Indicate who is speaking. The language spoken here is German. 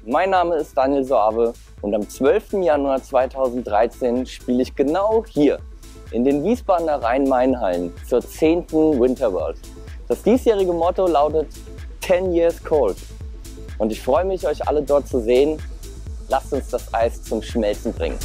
Speaker 1: mein Name ist Daniel Soave und am 12. Januar 2013 spiele ich genau hier in den Wiesbadener Rhein-Main-Hallen zur 10. Winter World. Das diesjährige Motto lautet 10 Years Cold und ich freue mich, euch alle dort zu sehen. Lasst uns das Eis zum Schmelzen bringen.